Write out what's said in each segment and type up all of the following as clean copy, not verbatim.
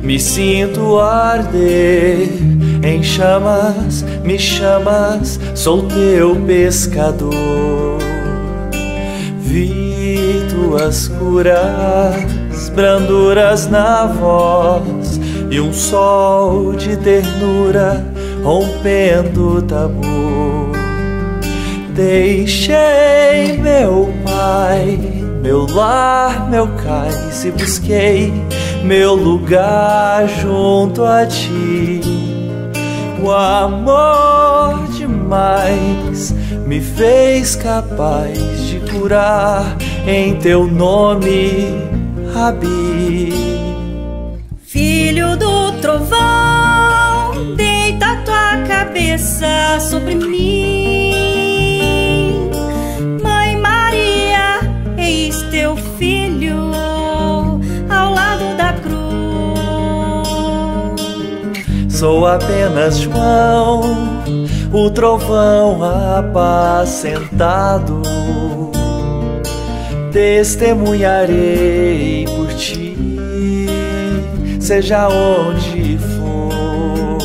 Me sinto arder em chamas, me chamas, sou teu pescador. Vi tuas curas, branduras na voz e um sol de ternura rompendo o tabu. Deixei meu pai, meu lar, meu cais e busquei meu lugar junto a ti. O amor demais me fez capaz de curar em teu nome, Rabi. Filho do trovão, deita tua cabeça sobre mim. Mãe Maria, eis teu filho ao lado da cruz. Sou apenas João, o trovão apacentado. Testemunharei por ti, seja onde for.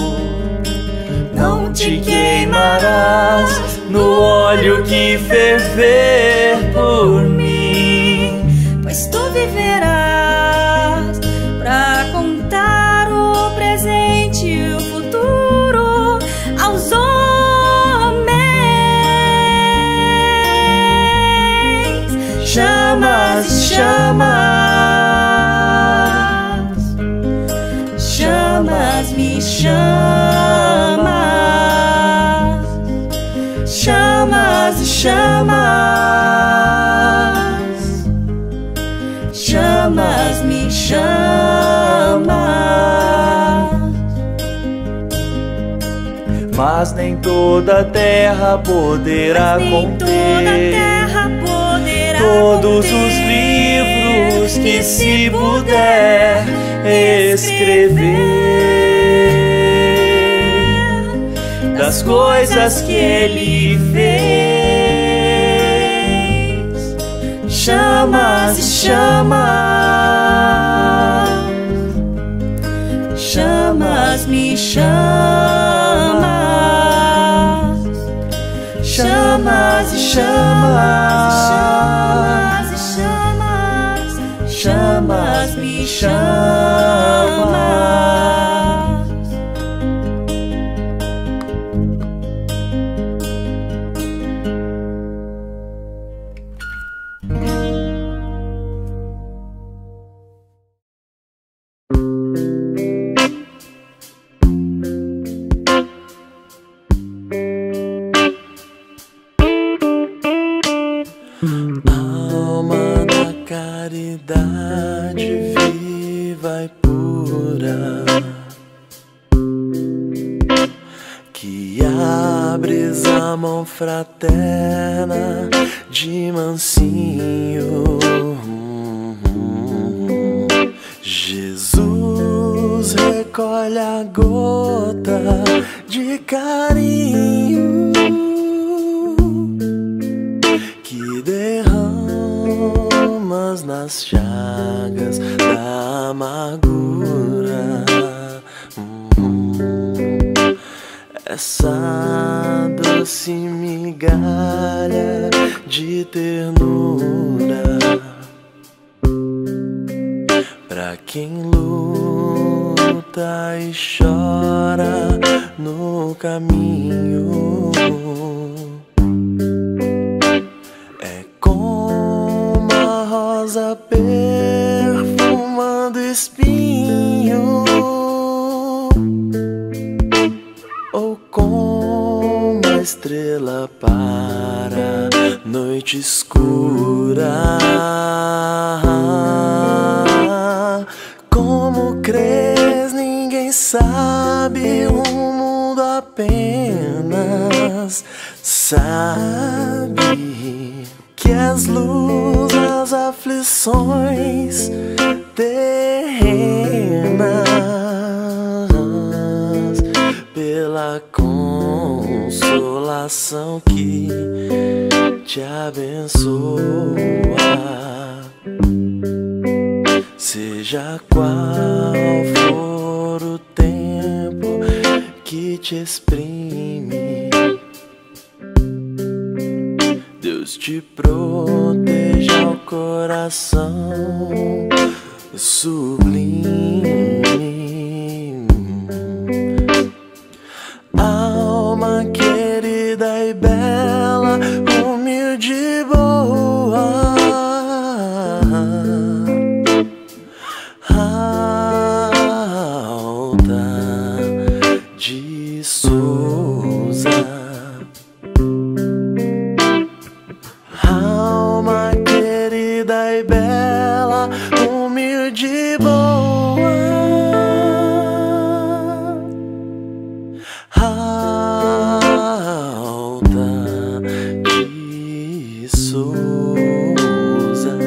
Não te queimarás no óleo que ferver por mim, pois tu viverás pra contar o presente e o futuro aos homens. Chamas e chamas, chamas me chamas, chamas e chamas, chamas me chamas. mas nem toda a terra poderá conter todos os livros que se puder escrever das coisas que ele fez. Chamas e chamas, chamas me chamas, chamas e chamas, chamas me chamas. Alma da caridade viva e pura, que abres a mão fraterna de mansinho. Jesus recolhe a gota de carinho que derramas nas chagas da amargura. Essa doce migalha de ternura pra quem luta e chora no caminho. É como a rosa perfumando espinho, ou como a estrela para noite escura. Como crês, ninguém sabe, o mundo apenas sabe que és luz nas aflições terrenas, pela consolação que te abençoa. Seja qual for te exprime. Deus te proteja o coração sublime. Alma querida e bela, humilde e boa, de Souza. Alma querida e bela, humilde e boa, alta de Souza.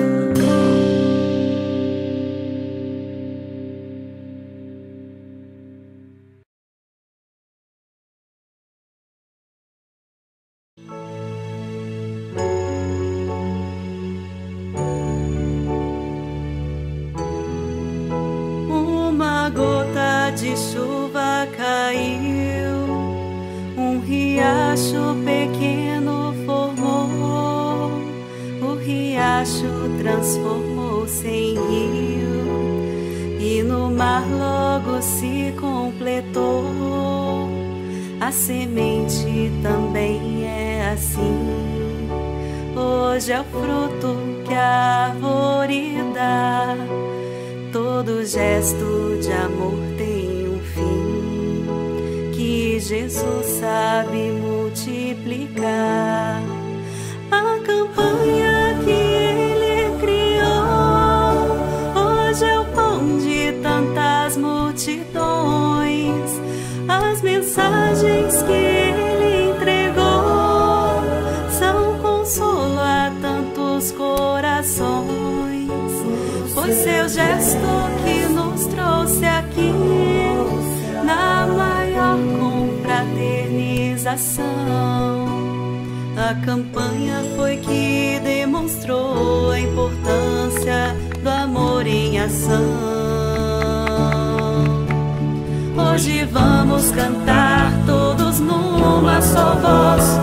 Uma gota de chuva caiu, um riacho pequeno formou, o riacho transformou-se em rio, e no mar logo se completou. A semente também é assim, hoje é o fruto que a árvore dá. Todo gesto de amor tem um fim, que Jesus sabe multiplicar. A campanha que Ele criou, hoje é o pão de tantas multidões. As mensagens que Ele entregou são consolo a tantos corações. Foi seu gesto que nos trouxe aqui, na maior confraternização. A campanha foi que demonstrou a importância do amor em ação. Hoje vamos cantar todos numa só voz.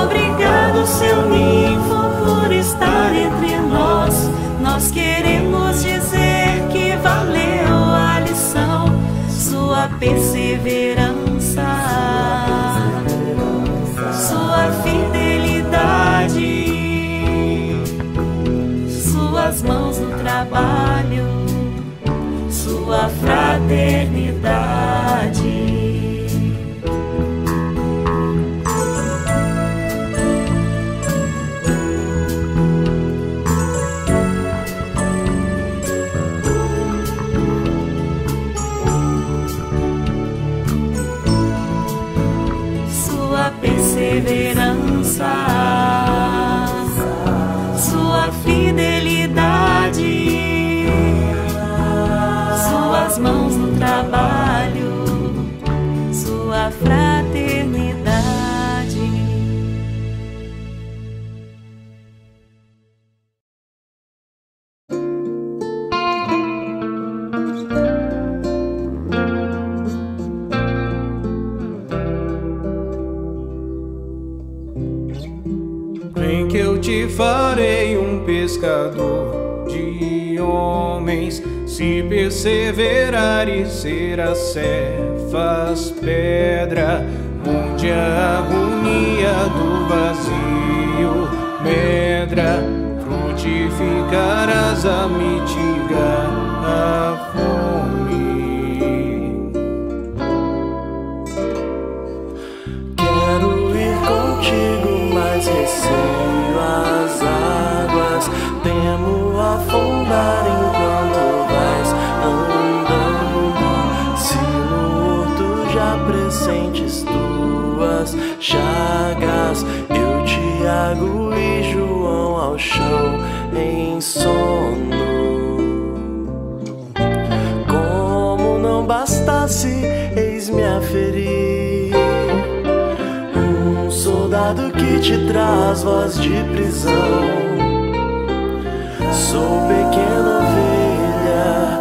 Obrigado, seu ninfo, por estar entre nós. Nós queremos dizer que valeu a lição, sua perseverança, sua fidelidade, suas mãos no trabalho, sua fraternidade. Perseverança, sua fidelidade, suas mãos no trabalho, sua fraternidade. Vem que eu te farei um pescador de homens. Se perseverares, serás Cefas, pedra, onde a agonia do vazio medra, frutificarás a mitigar a fome. Quero ir contigo, mas receio as águas, temo afundar enquanto vais andando. Se no horto já pressentes tuas chagas, eu, Tiago e João ao chão em sono. Como não bastasse, eis-me a ferir, soldado que te traz voz de prisão. Sou pequena ovelha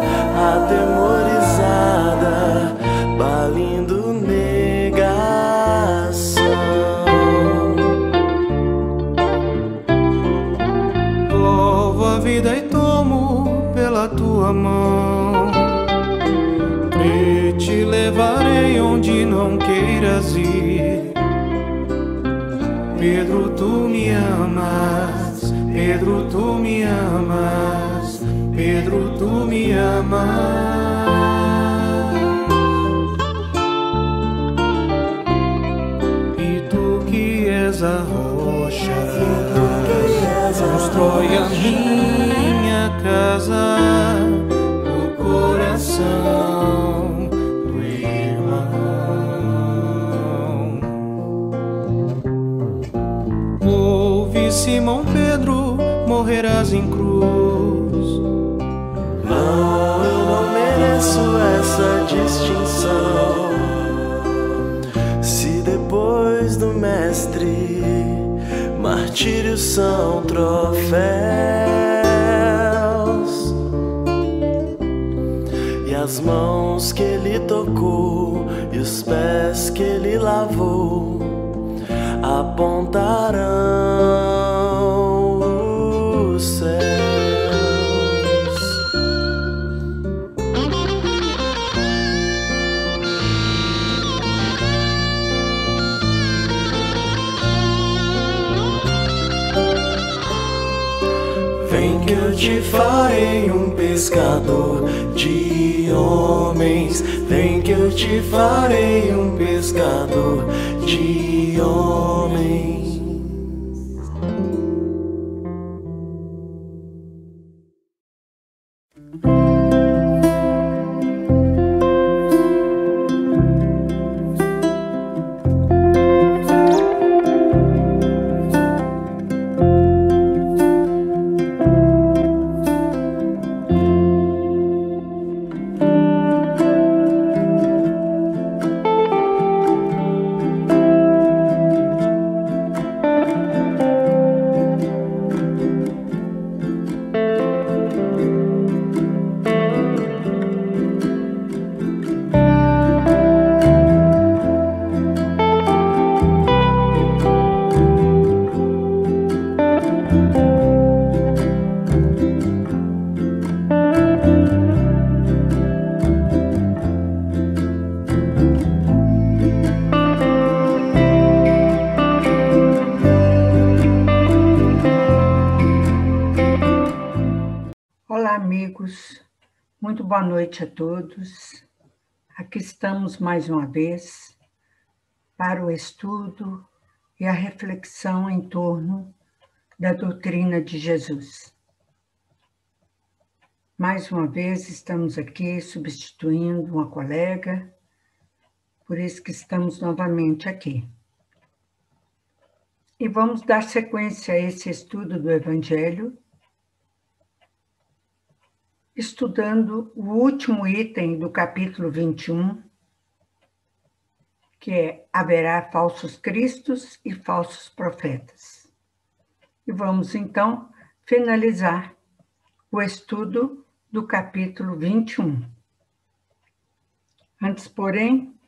atemorizada, balindo negado. vida e tomo pela tua mão. E te levarei onde não queiras ir. Pedro, tu me amas. Pedro, tu me amas. Pedro, tu me amas. A rocha, constrói a minha casa no coração do irmão. Ouve, Simão Pedro, morrerás em cruz. Não, eu não mereço essa distinção. Se depois do mestre martírios são troféus e as mãos que ele tocou e os pés que ele lavou apontarão os céus. Vem que eu te farei um pescador de homens. Vem que eu te farei um pescador de homens. Olá, amigos. Muito boa noite a todos. Aqui estamos mais uma vez para o estudo e a reflexão em torno da doutrina de Jesus. Mais uma vez estamos aqui substituindo uma colega, por isso que estamos novamente aqui. E vamos dar sequência a esse estudo do Evangelho, estudando o último item do capítulo 21, que é: haverá falsos cristos e falsos profetas. E vamos, então, finalizar o estudo do capítulo 21. Antes, porém,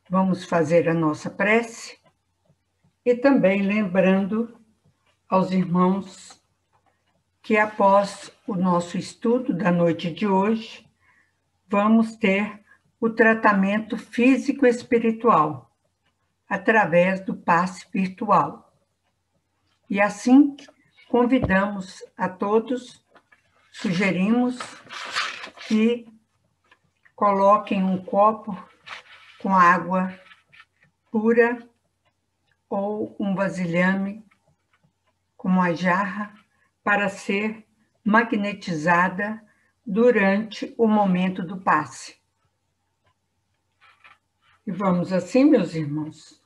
vamos fazer a nossa prece e também lembrando aos irmãos que após o nosso estudo da noite de hoje, vamos ter o tratamento físico e espiritual através do passe virtual. E assim, convidamos a todos, sugerimos que coloquem um copo com água pura ou um vasilhame com uma jarra para ser magnetizada durante o momento do passe. E vamos assim, meus irmãos,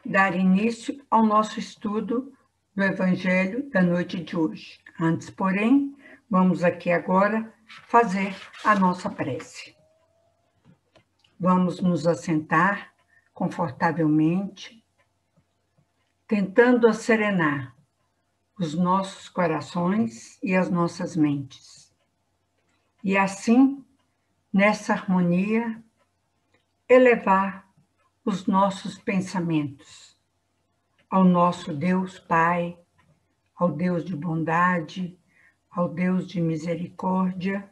dar início ao nosso estudo do Evangelho da noite de hoje. Antes, porém, vamos aqui agora fazer a nossa prece. Vamos nos assentar confortavelmente, tentando serenar os nossos corações e as nossas mentes. E assim, nessa harmonia, elevar os nossos pensamentos ao nosso Deus Pai, ao Deus de bondade, ao Deus de misericórdia,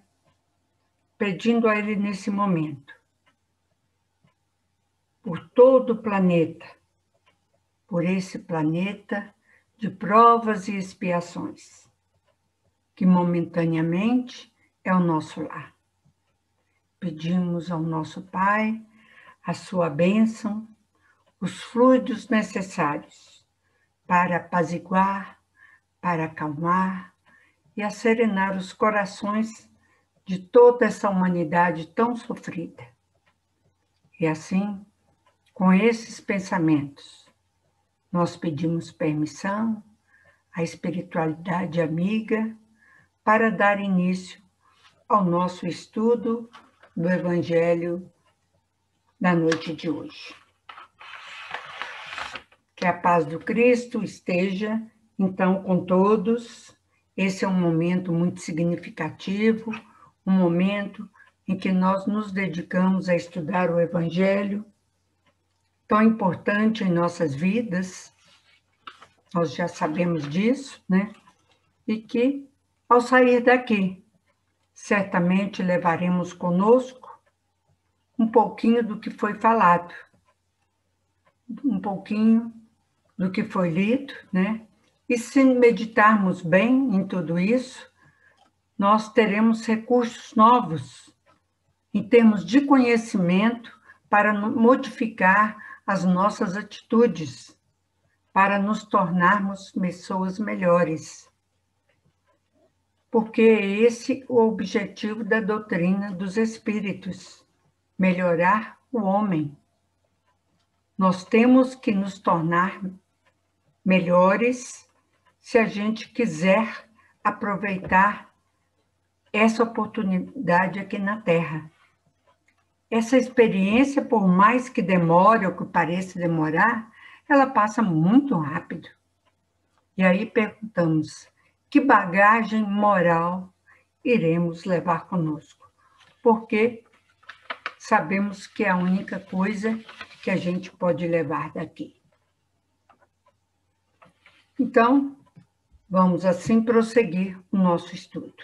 pedindo a Ele nesse momento, por todo o planeta, por esse planeta de provas e expiações, que momentaneamente é o nosso lar. Pedimos ao nosso Pai a sua bênção, os fluidos necessários para apaziguar, para acalmar e acerenar os corações de toda essa humanidade tão sofrida. E assim, com esses pensamentos, nós pedimos permissão à espiritualidade amiga para dar início ao nosso estudo do Evangelho da noite de hoje. Que a paz do Cristo esteja, então, com todos. Esse é um momento muito significativo, um momento em que nós nos dedicamos a estudar o Evangelho, tão importante em nossas vidas, nós já sabemos disso, né? E que, ao sair daqui, certamente levaremos conosco um pouquinho do que foi falado, um pouquinho do que foi lido, né? E se meditarmos bem em tudo isso, nós teremos recursos novos em termos de conhecimento para modificar as nossas atitudes, para nos tornarmos pessoas melhores. Porque esse é o objetivo da doutrina dos espíritos, melhorar o homem. Nós temos que nos tornar melhores se a gente quiser aproveitar essa oportunidade aqui na Terra. Essa experiência, por mais que demore ou que pareça demorar, ela passa muito rápido. E aí perguntamos, que bagagem moral iremos levar conosco? Porque sabemos que é a única coisa que a gente pode levar daqui. Então, vamos assim prosseguir o nosso estudo.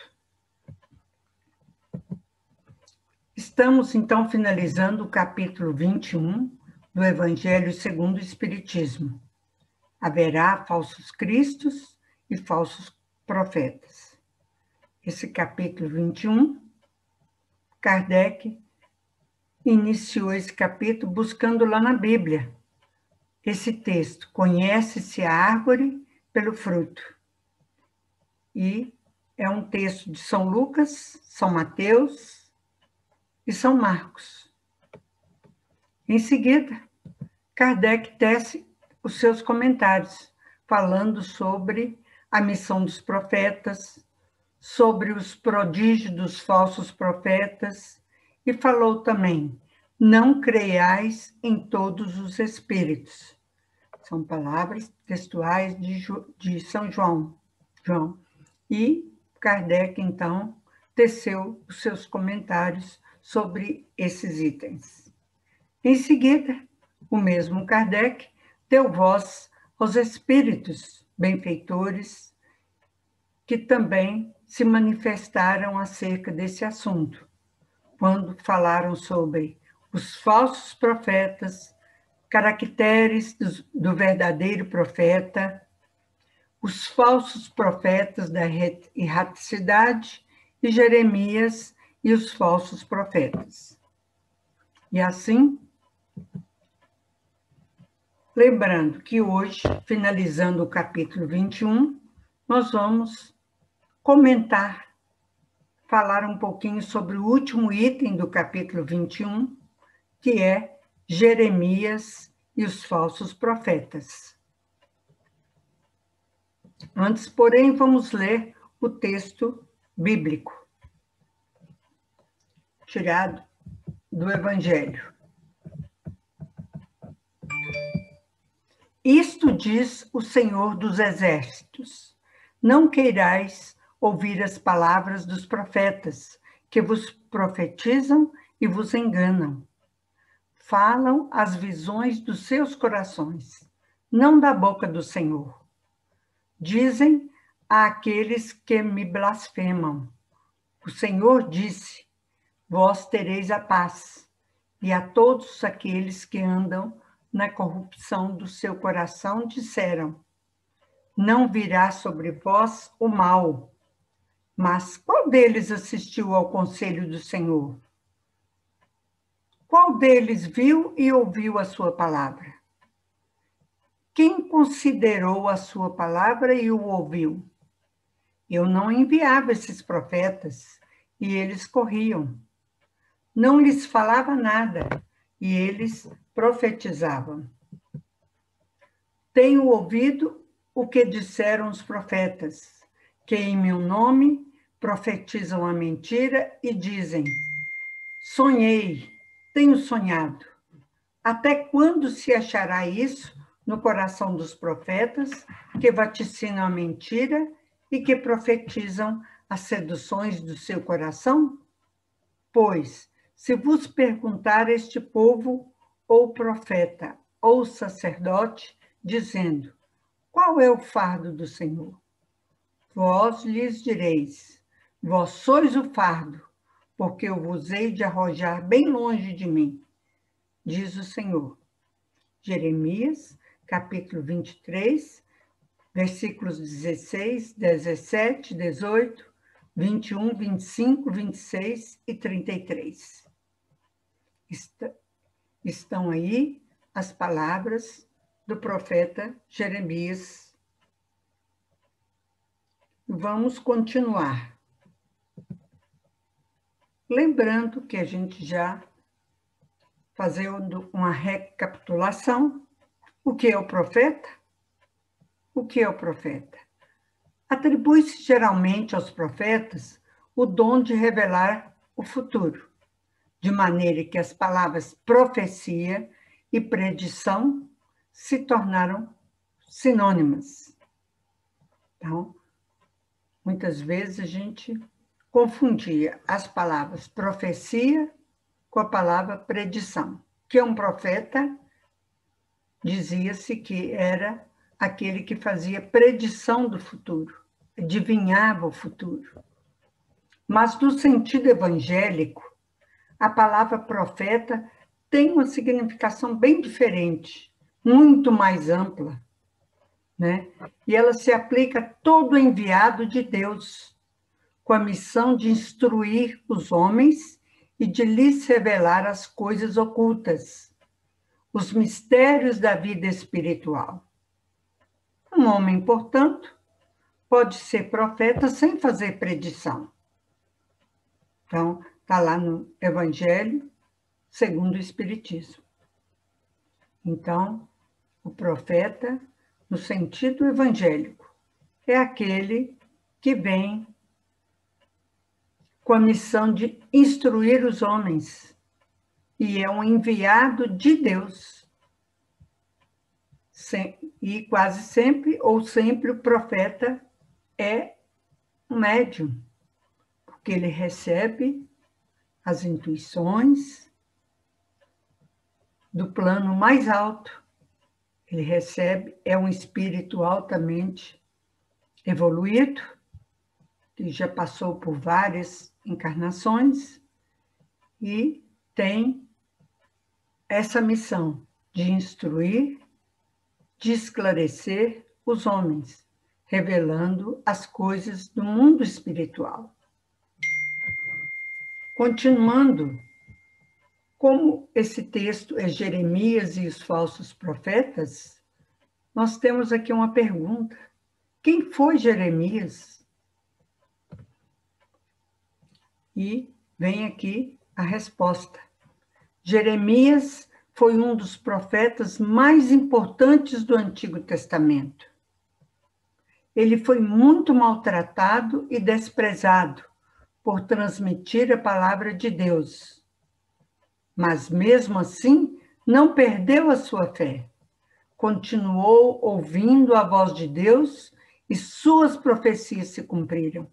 Estamos, então, finalizando o capítulo 21 do Evangelho segundo o Espiritismo. Haverá falsos cristos e falsos profetas. Esse capítulo 21, Kardec iniciou esse capítulo buscando lá na Bíblia esse texto, conhece-se a árvore pelo fruto. E é um texto de São Lucas, São Mateus e São Marcos. Em seguida, Kardec tece os seus comentários, falando sobre a missão dos profetas, sobre os prodígios dos falsos profetas, e falou também, não creiais em todos os espíritos. São palavras textuais de São João. E Kardec, então, teceu os seus comentários sobre esses itens. Em seguida, o mesmo Kardec deu voz aos espíritos benfeitores que também se manifestaram acerca desse assunto, quando falaram sobre os falsos profetas, caracteres do verdadeiro profeta, os falsos profetas da erraticidade e Jeremias e os falsos profetas. E assim, lembrando que hoje, finalizando o capítulo 21, nós vamos comentar, falar um pouquinho sobre o último item do capítulo 21, que é Jeremias e os falsos profetas. Antes, porém, vamos ler o texto bíblico, tirado do Evangelho. Isto diz o Senhor dos Exércitos: não queirais ouvir as palavras dos profetas, que vos profetizam e vos enganam. Falam as visões dos seus corações, não da boca do Senhor. Dizem àqueles que me blasfemam. O Senhor disse: vós tereis a paz, e a todos aqueles que andam na corrupção do seu coração disseram: não virá sobre vós o mal. Mas qual deles assistiu ao conselho do Senhor? Qual deles viu e ouviu a sua palavra? Quem considerou a sua palavra e o ouviu? Eu não enviava esses profetas, e eles corriam. Não lhes falava nada, e eles profetizavam. Tenho ouvido o que disseram os profetas, que em meu nome profetizam a mentira e dizem: sonhei, tenho sonhado. Até quando se achará isso no coração dos profetas, que vaticinam a mentira e que profetizam as seduções do seu coração? Pois, se vos perguntar este povo, ou profeta, ou sacerdote, dizendo: qual é o fardo do Senhor? Vós lhes direis: vós sois o fardo, porque eu vos hei de arrojar bem longe de mim, diz o Senhor. Jeremias, capítulo 23, versículos 16, 17, 18, 21, 25, 26 e 33. Estão aí as palavras do profeta Jeremias. Vamos continuar. Lembrando que a gente já fazendo uma recapitulação, o que é o profeta? O que é o profeta? Atribui-se geralmente aos profetas o dom de revelar o futuro, de maneira que as palavras profecia e predição se tornaram sinônimas. Então, muitas vezes a gente confundia as palavras profecia com a palavra predição, que um profeta dizia-se que era aquele que fazia predição do futuro, adivinhava o futuro. Mas no sentido evangélico, a palavra profeta tem uma significação bem diferente, muito mais ampla, né? E ela se aplica a todo enviado de Deus, com a missão de instruir os homens e de lhes revelar as coisas ocultas, os mistérios da vida espiritual. Um homem, portanto, pode ser profeta sem fazer predição. Então, está lá no Evangelho segundo o Espiritismo. Então, o profeta, no sentido evangélico, é aquele que vem com a missão de instruir os homens e é um enviado de Deus. E quase sempre, ou sempre, o profeta é um médium, porque ele recebe as intuições do plano mais alto. Ele recebe, é um espírito altamente evoluído, que já passou por várias encarnações e tem essa missão de instruir, de esclarecer os homens, revelando as coisas do mundo espiritual. Continuando, como esse texto é Jeremias e os falsos profetas, nós temos aqui uma pergunta. Quem foi Jeremias? E vem aqui a resposta. Jeremias foi um dos profetas mais importantes do Antigo Testamento. Ele foi muito maltratado e desprezado por transmitir a palavra de Deus. Mas, mesmo assim, não perdeu a sua fé. Continuou ouvindo a voz de Deus e suas profecias se cumpriram.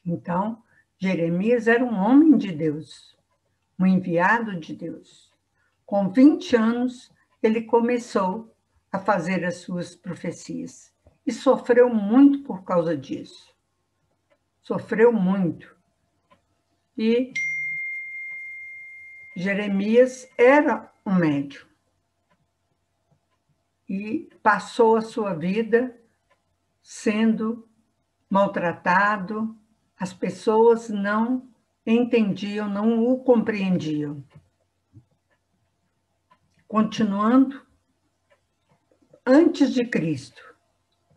Então, Jeremias era um homem de Deus, um enviado de Deus. Com 20 anos, ele começou a fazer as suas profecias. e sofreu muito por causa disso. Sofreu muito. E Jeremias era um médium. E passou a sua vida sendo maltratado, as pessoas não entendiam, não o compreendiam. Continuando, antes de Cristo,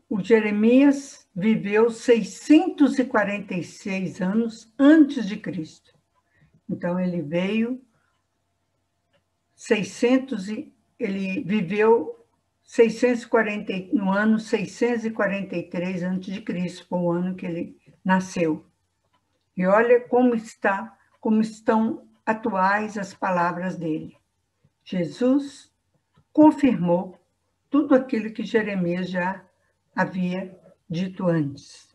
o Jeremias viveu 646 anos antes de Cristo. Então, ele veio ele viveu 640, no ano 643 antes de Cristo, foi o ano que ele nasceu. E olha como estão atuais as palavras dele. Jesus confirmou tudo aquilo que Jeremias já havia dito antes.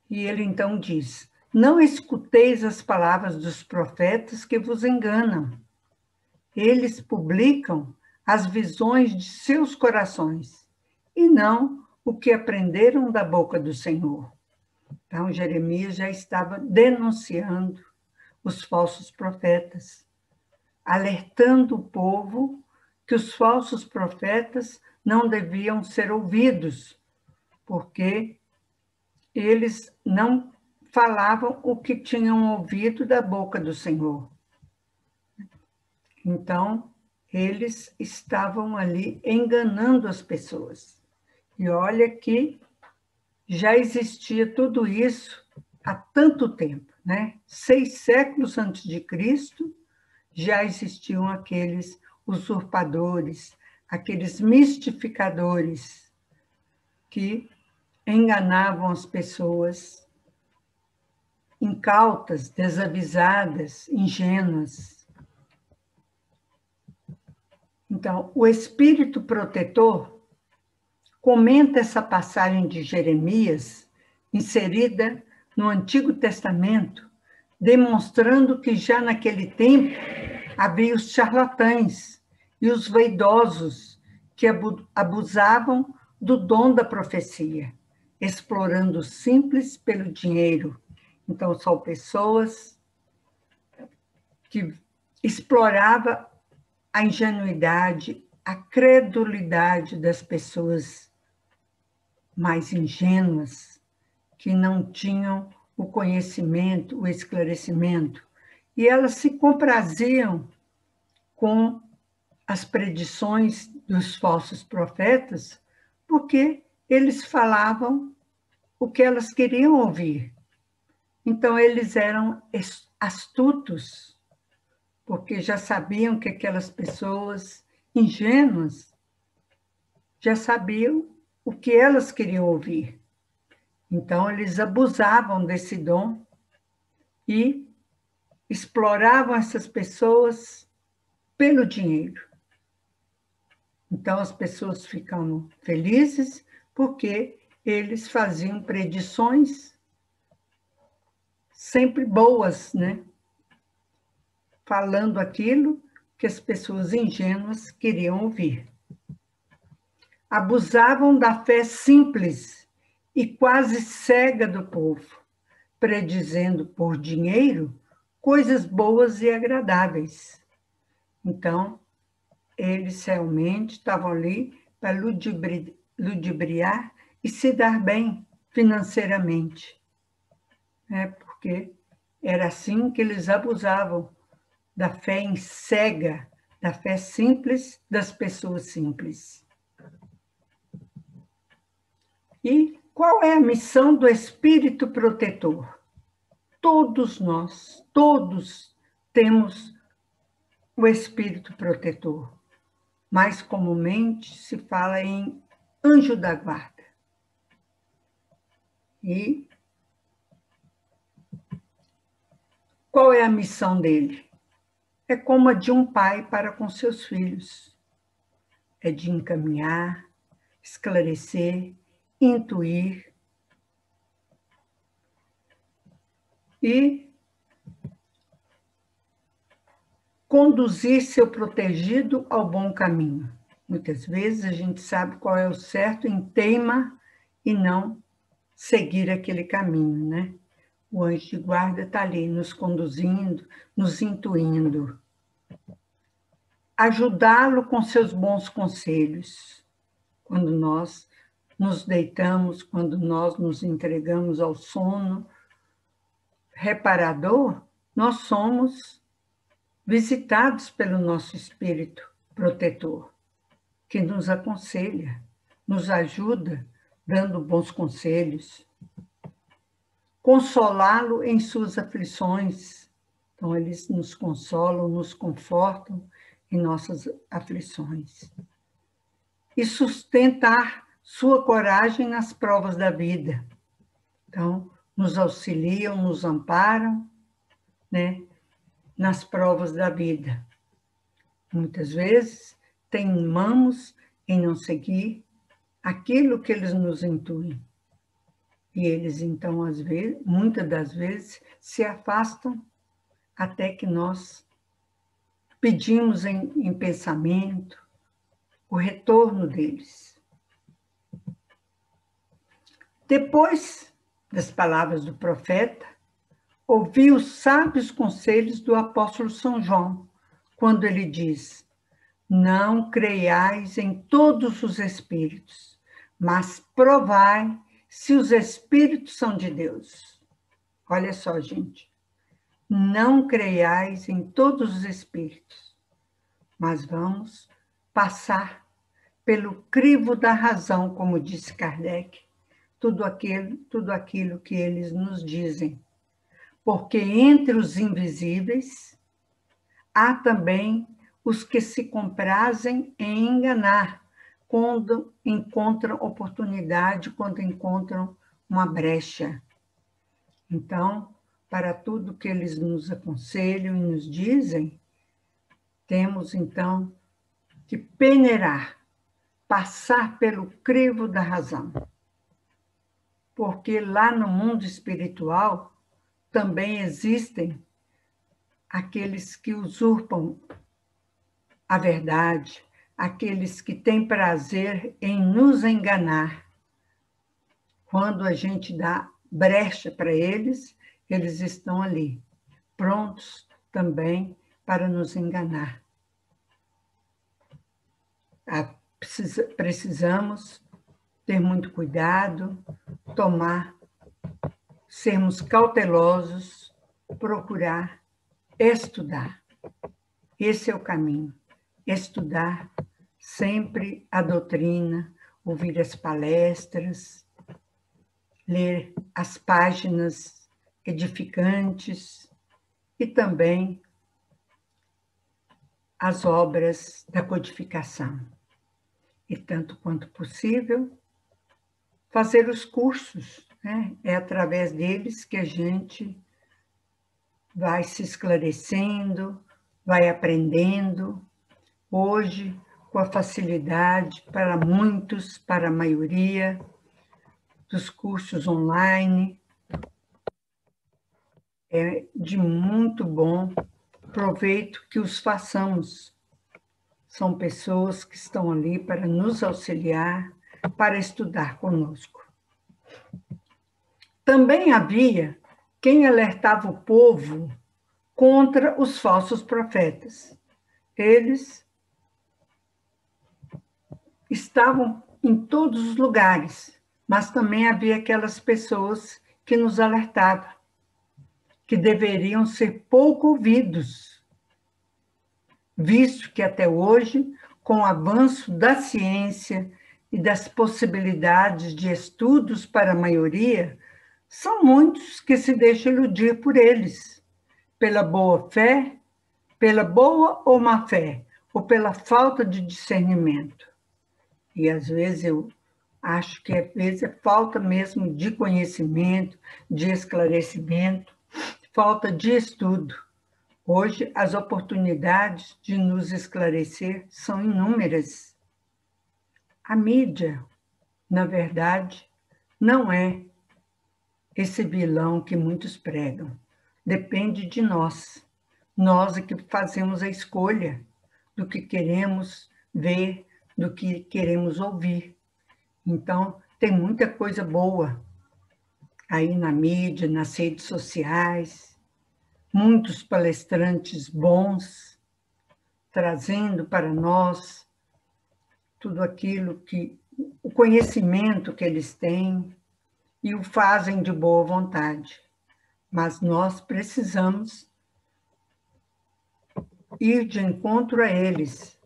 E ele então diz: não escuteis as palavras dos profetas que vos enganam. Eles publicam as visões de seus corações, e não o que aprenderam da boca do Senhor. Então, Jeremias já estava denunciando os falsos profetas, alertando o povo que os falsos profetas não deviam ser ouvidos, porque eles não falavam o que tinham ouvido da boca do Senhor. Então, eles estavam ali enganando as pessoas. E olha que já existia tudo isso há tanto tempo, né? 6 séculos antes de Cristo, já existiam aqueles usurpadores, aqueles mistificadores que enganavam as pessoas, incautas, desavisadas, ingênuas. Então, o Espírito Protetor comenta essa passagem de Jeremias, inserida no Antigo Testamento, demonstrando que já naquele tempo havia os charlatães e os vaidosos que abusavam do dom da profecia, explorando o simples pelo dinheiro. Então, são pessoas que exploravam a ingenuidade, a credulidade das pessoas mais ingênuas, que não tinham o conhecimento, o esclarecimento, e elas se compraziam com as predições dos falsos profetas, porque eles falavam o que elas queriam ouvir. Então, eles eram astutos, porque já sabiam que aquelas pessoas ingênuas já sabiam o que elas queriam ouvir. Então, eles abusavam desse dom e exploravam essas pessoas pelo dinheiro. Então, as pessoas ficavam felizes porque eles faziam predições sempre boas, né? Falando aquilo que as pessoas ingênuas queriam ouvir. Abusavam da fé simples e quase cega do povo, predizendo por dinheiro coisas boas e agradáveis. Então, eles realmente estavam ali para ludibriar e se dar bem financeiramente, né? Porque era assim que eles abusavam da fé cega, da fé simples das pessoas simples. E qual é a missão do Espírito Protetor? Todos nós, todos temos o Espírito Protetor. Mais comumente se fala em anjo da guarda. E qual é a missão dele? É como a de um pai para com seus filhos. É de encaminhar, esclarecer, intuir e conduzir seu protegido ao bom caminho. Muitas vezes a gente sabe qual é o certo em teima e não seguir aquele caminho, né? O anjo de guarda está ali nos conduzindo, nos intuindo. Ajudá-lo com seus bons conselhos. Quando nós nos deitamos, quando nós nos entregamos ao sono reparador, nós somos visitados pelo nosso espírito protetor, que nos aconselha, nos ajuda, dando bons conselhos. Consolá-lo em suas aflições. Então, eles nos consolam, nos confortam em nossas aflições. E sustentar sua coragem nas provas da vida. Então, nos auxiliam, nos amparam, né, nas provas da vida. Muitas vezes, teimamos em não seguir aquilo que eles nos intuem. E eles, então, às vezes, muitas das vezes, se afastam até que nós pedimos em pensamento o retorno deles. Depois das palavras do profeta, ouvi os sábios conselhos do apóstolo São João, quando ele diz: não creiais em todos os espíritos, mas provai se os espíritos são de Deus. Olha só, gente. Não creiais em todos os espíritos, mas vamos passar pelo crivo da razão, como disse Kardec, tudo aquilo que eles nos dizem. Porque entre os invisíveis há também os que se comprazem em enganar, quando encontram oportunidade, quando encontram uma brecha. Então, para tudo que eles nos aconselham e nos dizem, temos, então, que peneirar, passar pelo crivo da razão. Porque lá no mundo espiritual também existem aqueles que usurpam a verdade, aqueles que têm prazer em nos enganar. Quando a gente dá brecha para eles, eles estão ali, prontos também para nos enganar. Precisamos ter muito cuidado, sermos cautelosos, procurar estudar. Esse é o caminho. Estudar sempre a doutrina, ouvir as palestras, ler as páginas edificantes e também as obras da codificação. E tanto quanto possível, fazer os cursos, né? É através deles que a gente vai se esclarecendo, vai aprendendo. Hoje, com a facilidade para muitos, para a maioria, dos cursos online, é de muito bom proveito que os façamos. São pessoas que estão ali para nos auxiliar, para estudar conosco. Também havia quem alertava o povo contra os falsos profetas. Eles estavam em todos os lugares, mas também havia aquelas pessoas que nos alertavam, que deveriam ser pouco ouvidos, visto que até hoje, com o avanço da ciência e das possibilidades de estudos para a maioria, são muitos que se deixam iludir por eles, pela boa fé, pela boa ou má fé, ou pela falta de discernimento. E às vezes eu acho que às vezes é falta mesmo de conhecimento, de esclarecimento, falta de estudo. Hoje, as oportunidades de nos esclarecer são inúmeras. A mídia, na verdade, não é esse vilão que muitos pregam. Depende de nós. Nós é que fazemos a escolha do que queremos ver, do que queremos ouvir. Então, tem muita coisa boa aí na mídia, nas redes sociais, muitos palestrantes bons, trazendo para nós tudo aquilo que, o conhecimento que eles têm e o fazem de boa vontade. Mas nós precisamos ir de encontro a eles.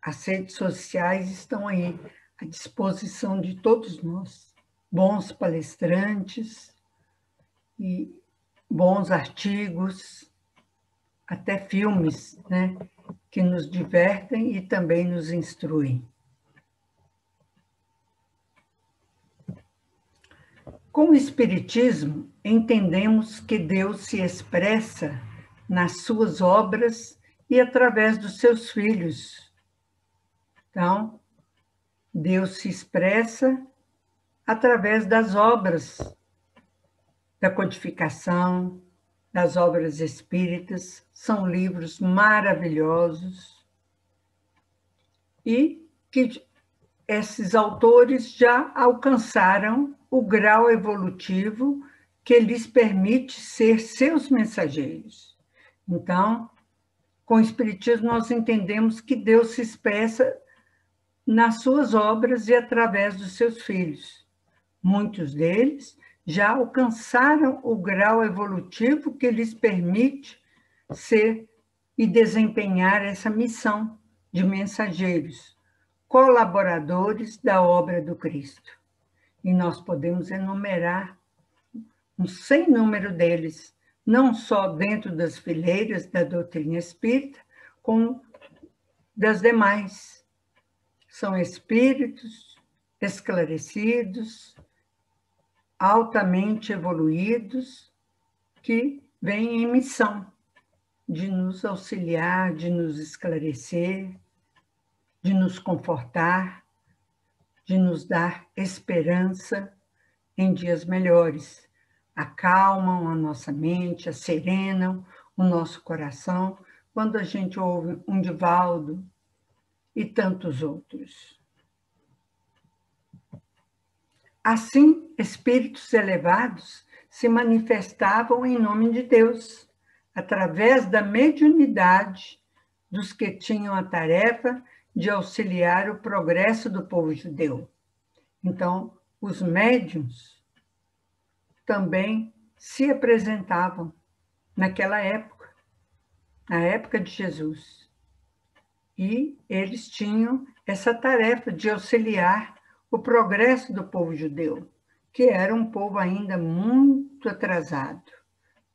As redes sociais estão aí à disposição de todos nós, bons palestrantes e bons artigos, até filmes, né, que nos divertem e também nos instruem. Com o Espiritismo, entendemos que Deus se expressa nas suas obras e através dos seus filhos. Então, Deus se expressa através das obras da codificação, das obras espíritas, são livros maravilhosos e que esses autores já alcançaram o grau evolutivo que lhes permite ser seus mensageiros. Então, com o Espiritismo, nós entendemos que Deus se expressa nas suas obras e através dos seus filhos. Muitos deles já alcançaram o grau evolutivo que lhes permite ser e desempenhar essa missão de mensageiros, colaboradores da obra do Cristo. E nós podemos enumerar um sem número deles, não só dentro das fileiras da doutrina espírita, como das demais. São espíritos esclarecidos, altamente evoluídos, que vêm em missão de nos auxiliar, de nos esclarecer, de nos confortar, de nos dar esperança em dias melhores. Acalmam a nossa mente, serenam o nosso coração, quando a gente ouve um Divaldo e tantos outros. Assim, espíritos elevados se manifestavam em nome de Deus, através da mediunidade dos que tinham a tarefa de auxiliar o progresso do povo judeu. Então, os médiuns também se apresentavam naquela época, na época de Jesus. E eles tinham essa tarefa de auxiliar o progresso do povo judeu, que era um povo ainda muito atrasado,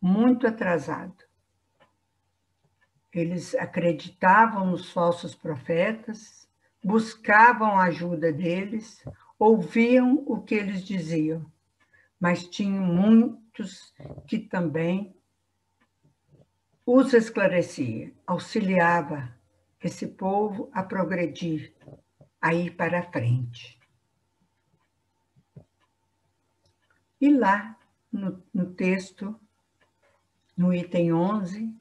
muito atrasado. Eles acreditavam nos falsos profetas, buscavam a ajuda deles, ouviam o que eles diziam, mas tinham muitos que também os esclarecia, auxiliava esse povo a progredir, a ir para a frente. E lá, no texto, no item 11,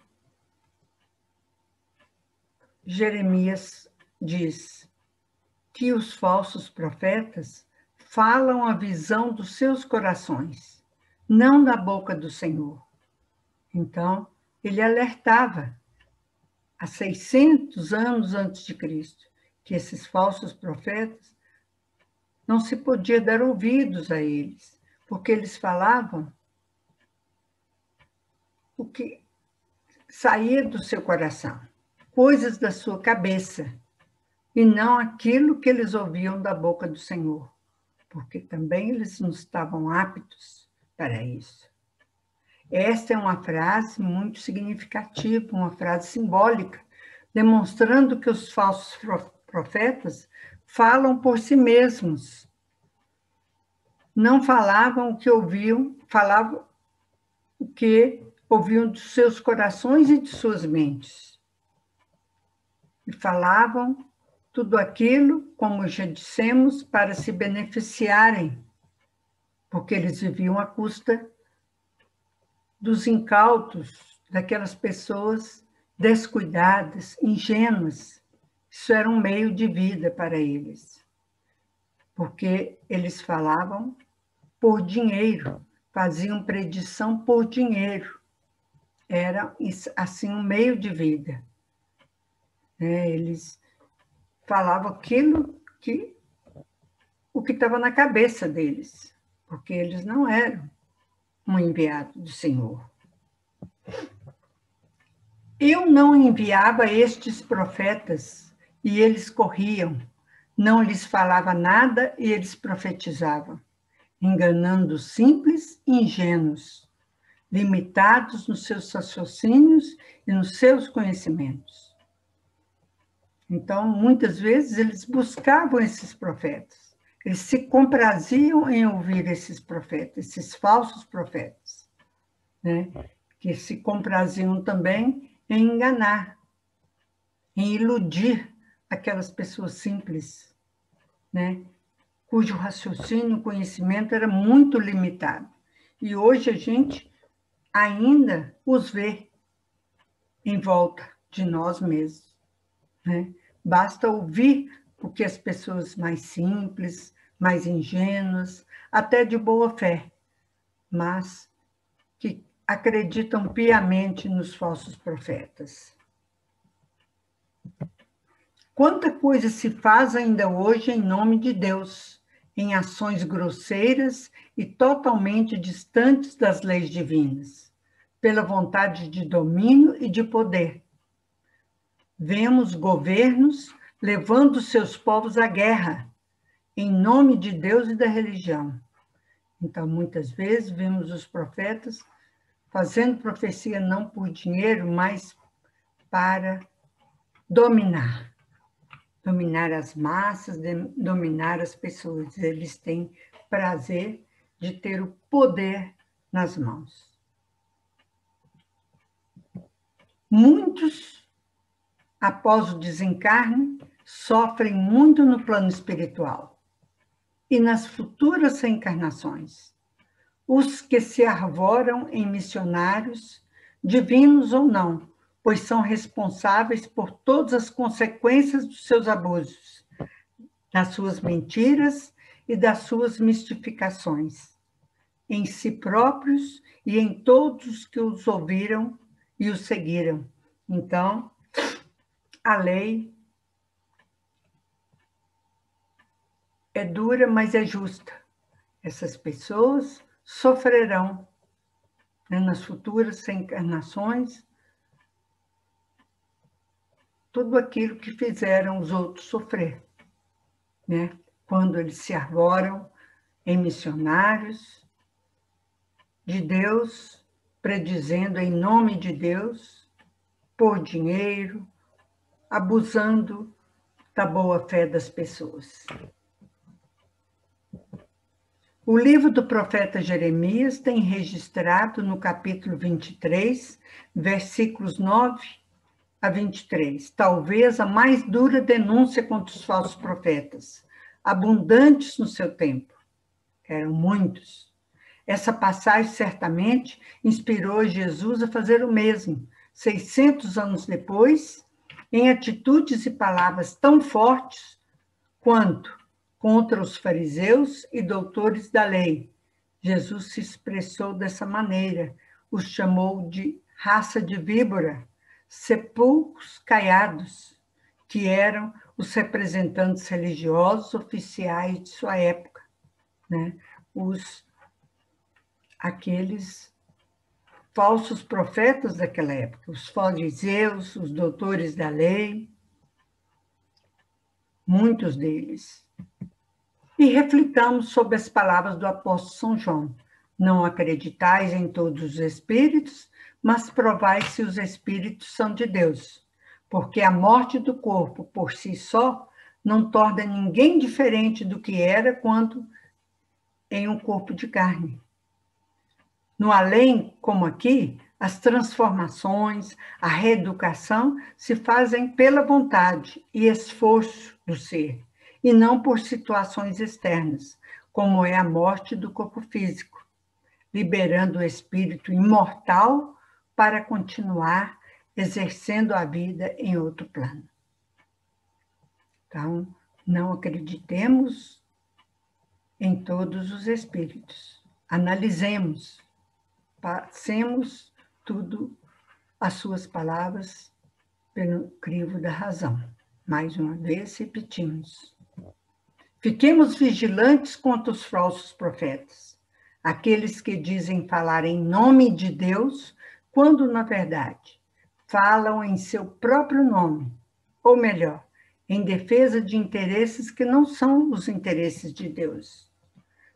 Jeremias diz que os falsos profetas falam a visão dos seus corações, não da boca do Senhor. Então, ele alertava, há 600 anos antes de Cristo, que esses falsos profetas não se podia dar ouvidos a eles, porque eles falavam o que saía do seu coração, coisas da sua cabeça, e não aquilo que eles ouviam da boca do Senhor, porque também eles não estavam aptos para isso. Esta é uma frase muito significativa, uma frase simbólica, demonstrando que os falsos profetas falam por si mesmos. Não falavam o que ouviam, falavam o que ouviam dos seus corações e de suas mentes. E falavam tudo aquilo, como já dissemos, para se beneficiarem, porque eles viviam à custa dos incautos daquelas pessoas descuidadas, ingênuas, Isso era um meio de vida para eles, porque eles falavam por dinheiro, faziam predição por dinheiro. Era assim um meio de vida. Eles falavam o que estava na cabeça deles, porque eles não eram um enviado do Senhor. Eu não enviava estes profetas e eles corriam, não lhes falava nada e eles profetizavam, enganando os simples e ingênuos, limitados nos seus raciocínios e nos seus conhecimentos. Então, muitas vezes, eles buscavam esses profetas, eles se compraziam em ouvir esses profetas, esses falsos profetas, né? Que se compraziam também em enganar, em iludir aquelas pessoas simples, né? Cujo raciocínio e conhecimento era muito limitado. E hoje a gente ainda os vê em volta de nós mesmos, né? Basta ouvir o que as pessoas mais simples, mais ingênuas, até de boa fé, mas que acreditam piamente nos falsos profetas. Quanta coisa se faz ainda hoje em nome de Deus, em ações grosseiras e totalmente distantes das leis divinas, pela vontade de domínio e de poder. Vemos governos levando seus povos à guerra, em nome de Deus e da religião. Então, muitas vezes, vemos os profetas fazendo profecia não por dinheiro, mas para dominar as massas, dominar as pessoas. Eles têm prazer de ter o poder nas mãos. Muitos, após o desencarne, sofrem muito no plano espiritual e nas futuras reencarnações. Os que se arvoram em missionários, divinos ou não, pois são responsáveis por todas as consequências dos seus abusos, das suas mentiras e das suas mistificações, em si próprios e em todos que os ouviram e os seguiram. Então, a lei é dura, mas é justa. Essas pessoas sofrerão, né, nas futuras reencarnações tudo aquilo que fizeram os outros sofrer, né? Quando eles se arvoram em missionários de Deus, predizendo em nome de Deus, por dinheiro, abusando da boa-fé das pessoas. O livro do profeta Jeremias tem registrado no capítulo 23, versículos 9 a 23, talvez a mais dura denúncia contra os falsos profetas, abundantes no seu tempo. Eram muitos. Essa passagem certamente inspirou Jesus a fazer o mesmo, 600 anos depois, em atitudes e palavras tão fortes quanto contra os fariseus e doutores da lei. Jesus se expressou dessa maneira, os chamou de raça de víbora, sepulcros caiados, que eram os representantes religiosos oficiais de sua época, né? Aqueles falsos profetas daquela época, os fariseus, os doutores da lei, muitos deles. E reflitamos sobre as palavras do apóstolo São João. Não acreditais em todos os espíritos, mas provai se os espíritos são de Deus, porque a morte do corpo por si só não torna ninguém diferente do que era quando em um corpo de carne. No além, como aqui, as transformações, a reeducação se fazem pela vontade e esforço do ser, e não por situações externas, como é a morte do corpo físico, liberando o espírito imortal para continuar exercendo a vida em outro plano. Então, não acreditemos em todos os espíritos. Analisemos, passemos tudo as suas palavras pelo crivo da razão. Mais uma vez, repetimos. Fiquemos vigilantes contra os falsos profetas, aqueles que dizem falar em nome de Deus, quando, na verdade, falam em seu próprio nome, ou melhor, em defesa de interesses que não são os interesses de Deus.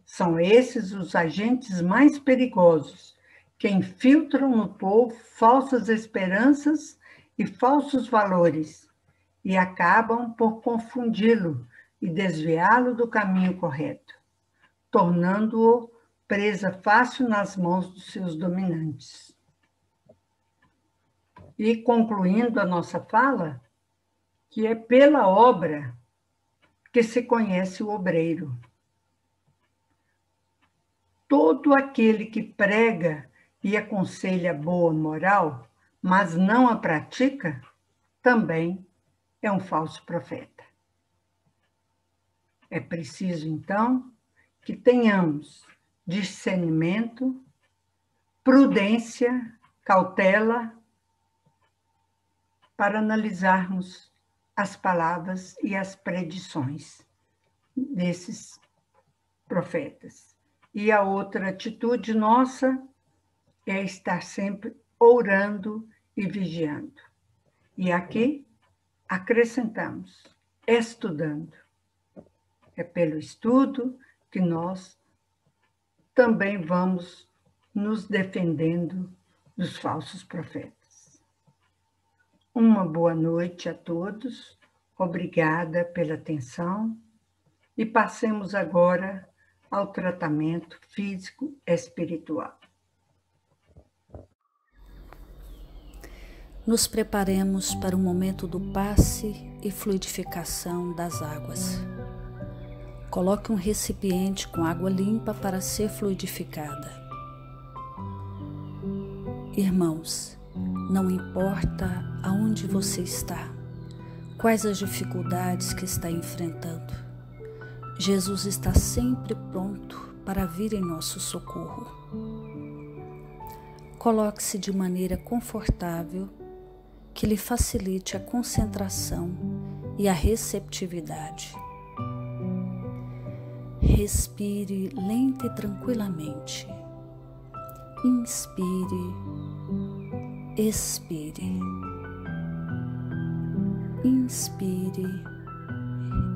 São esses os agentes mais perigosos, que infiltram no povo falsas esperanças e falsos valores, e acabam por confundi-lo e desviá-lo do caminho correto, tornando-o presa fácil nas mãos dos seus dominantes. E concluindo a nossa fala, que é pela obra que se conhece o obreiro. Todo aquele que prega e aconselha boa moral, mas não a pratica, também é um falso profeta. É preciso, então, que tenhamos discernimento, prudência, cautela, para analisarmos as palavras e as predições desses profetas. E a outra atitude nossa é estar sempre orando e vigiando. E aqui acrescentamos, estudando. É pelo estudo que nós também vamos nos defendendo dos falsos profetas. Uma boa noite a todos, obrigada pela atenção e passemos agora ao tratamento físico espiritual. Nos preparemos para o momento do passe e fluidificação das águas. Coloque um recipiente com água limpa para ser fluidificada. Irmãos, não importa aonde você está, quais as dificuldades que está enfrentando, Jesus está sempre pronto para vir em nosso socorro. Coloque-se de maneira confortável, que lhe facilite a concentração e a receptividade. Respire lenta e tranquilamente. Inspire, expire. Inspire,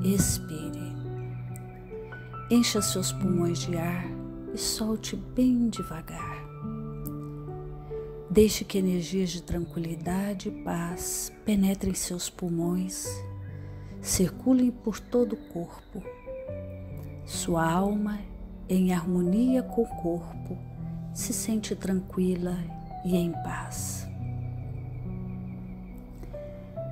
expire. Encha seus pulmões de ar e solte bem devagar. Deixe que energias de tranquilidade e paz penetrem seus pulmões, circulem por todo o corpo. Sua alma, em harmonia com o corpo, se sente tranquila e em paz.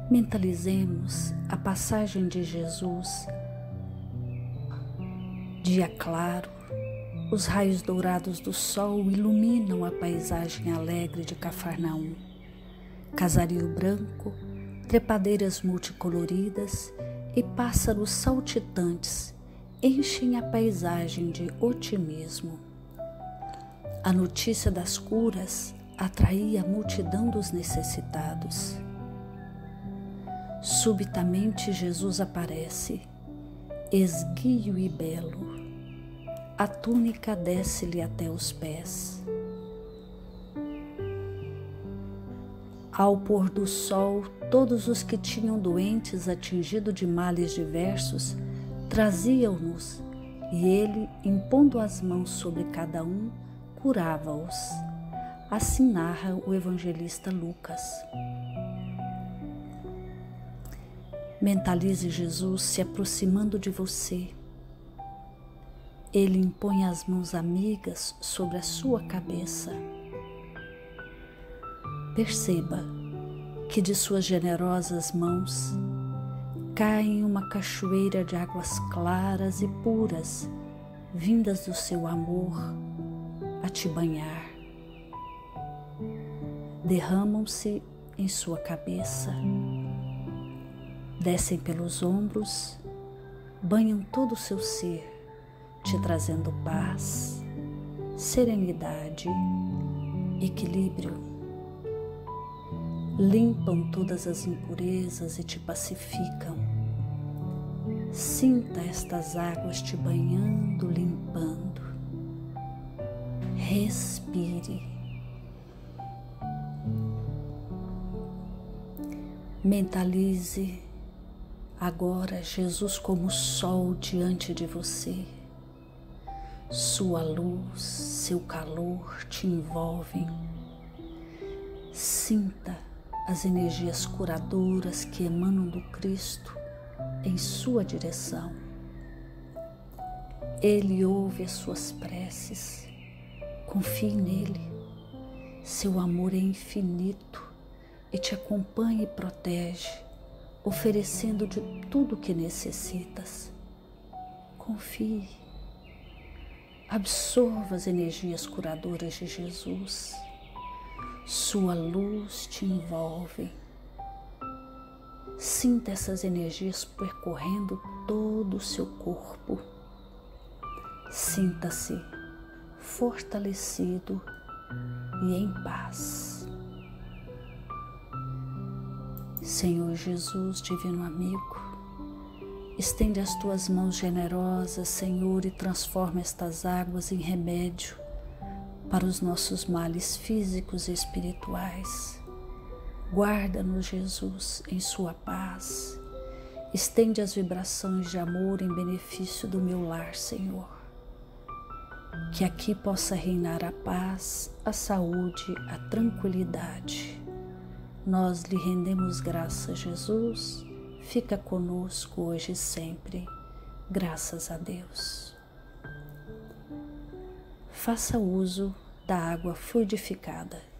Mentalizemos a passagem de Jesus. Dia claro, os raios dourados do sol iluminam a paisagem alegre de Cafarnaum. Casario branco, trepadeiras multicoloridas e pássaros saltitantes enchem a paisagem de otimismo. A notícia das curas atraía a multidão dos necessitados. Subitamente Jesus aparece, esguio e belo. A túnica desce-lhe até os pés. Ao pôr do sol, todos os que tinham doentes atingidos de males diversos traziam-nos, e ele, impondo as mãos sobre cada um, curava-os. Assim narra o evangelista Lucas. Mentalize Jesus se aproximando de você. Ele impõe as mãos amigas sobre a sua cabeça. Perceba que de suas generosas mãos cai uma cachoeira de águas claras e puras, vindas do seu amor a te banhar. Derramam-se em sua cabeça, Descem pelos ombros, banham todo o seu ser, te trazendo paz, serenidade, equilíbrio. Limpam todas as impurezas e te pacificam. Sinta estas águas te banhando, limpando. Respire. Mentalize agora Jesus como sol diante de você. Sua luz, seu calor te envolvem. Sinta as energias curadoras que emanam do Cristo em sua direção. Ele ouve as suas preces. Confie nele. Seu amor é infinito e te acompanha e protege, oferecendo de tudo o que necessitas. Confie. Absorva as energias curadoras de Jesus. Sua luz te envolve. Sinta essas energias percorrendo todo o seu corpo. Sinta-se fortalecido e em paz. Senhor Jesus, divino amigo, estende as tuas mãos generosas, Senhor, e transforma estas águas em remédio para os nossos males físicos e espirituais. Guarda-nos, Jesus, em sua paz. Estende as vibrações de amor em benefício do meu lar, Senhor. Que aqui possa reinar a paz, a saúde, a tranquilidade. Nós lhe rendemos graças, Jesus. Fica conosco hoje e sempre. Graças a Deus. Faça uso da água fluidificada.